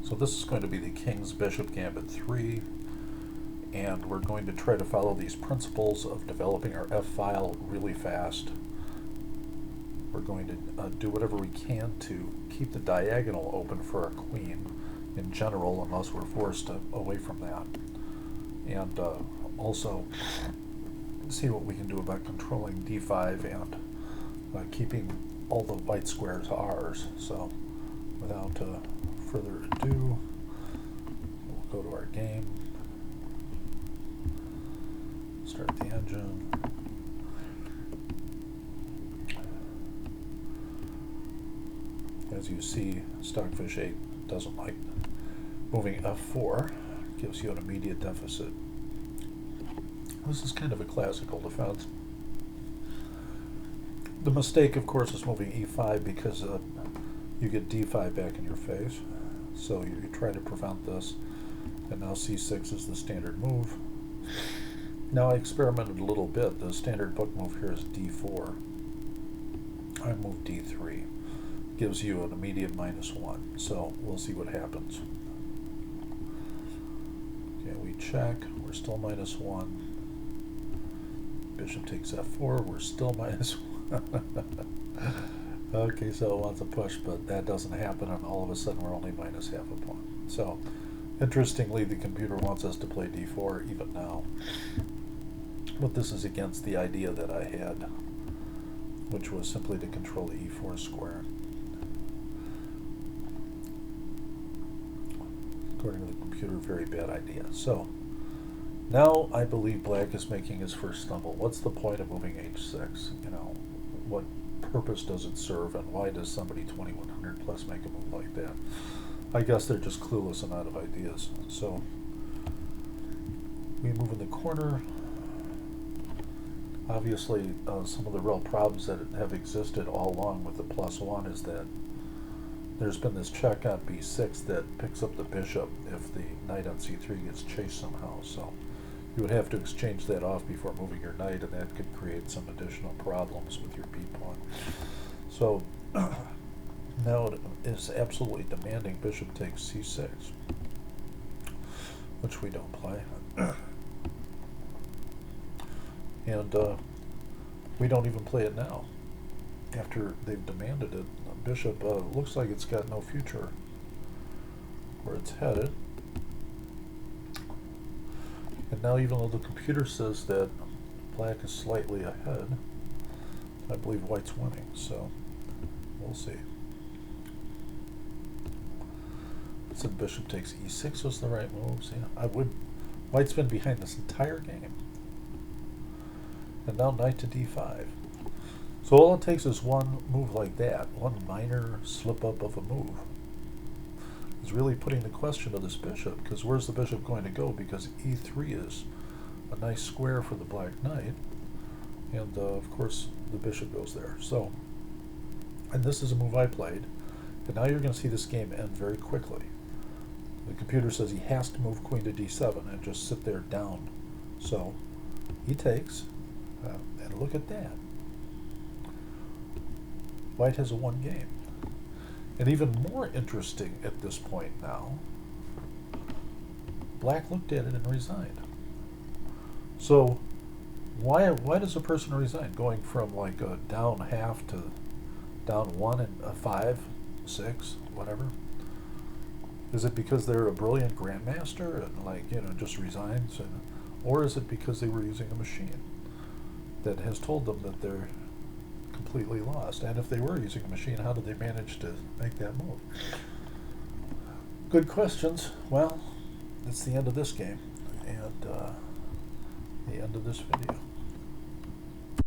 So this is going to be the King's Bishop Gambit 3, and we're going to try to follow these principles of developing our F-file really fast. We're going to do whatever we can to keep the diagonal open for our queen in general, unless we're forced away from that. And also see what we can do about controlling d5 and keeping all the white squares ours. So without further ado, we'll go to our game, start the engine. As you see, Stockfish 8 doesn't like moving f4, gives you an immediate deficit. This is kind of a classical defense. The mistake, of course, is moving e5 because you get d5 back in your face. So you try to prevent this, and now c6 is the standard move. Now I experimented a little bit. The standard book move here is d4. I moved d3. Gives you an immediate -1. So we'll see what happens. Okay, we check. We're still -1. Bishop takes f4. We're still -1. Okay, so it wants a push, but that doesn't happen, and all of a sudden we're only minus half a pawn. So, interestingly, the computer wants us to play d4 even now. But this is against the idea that I had, which was simply to control the e4 square. According to the computer, very bad idea. So, now I believe black is making his first stumble. What's the point of moving h6? You know, what purpose does it serve, and why does somebody 2100 plus make a move like that? I guess they're just clueless and out of ideas. So we move in the corner. Obviously, some of the real problems that have existed all along with the +1 is that there's been this check on b6 that picks up the bishop if the knight on c3 gets chased somehow. So you would have to exchange that off before moving your knight, and that could create some additional problems with your b-pawn. So now it is absolutely demanding bishop takes c6, which we don't play. And we don't even play it now. After they've demanded it, bishop looks like it's got no future where it's headed. And now, even though the computer says that black is slightly ahead, I believe white's winning, so we'll see. It said bishop takes e6 was the right move. See, white's been behind this entire game. And now knight to d5. So all it takes is one move like that, one minor slip-up of a move, is really putting the question to this bishop, because where's the bishop going to go? Because e3 is a nice square for the black knight, and of course the bishop goes there. So, and this is a move I played, and now you're going to see this game end very quickly. The computer says he has to move queen to d7 and just sit there down. So he takes, and look at that. White has a one game. And even more interesting at this point now, black looked at it and resigned. So why does a person resign? Going from like a down half to down 1 and a 5, 6, whatever? Is it because they're a brilliant grandmaster and, like, you know, just resigns? Or is it because they were using a machine that has told them that they're completely lost? And if they were using a machine, how did they manage to make that move? Good questions. Well, that's the end of this game, and the end of this video.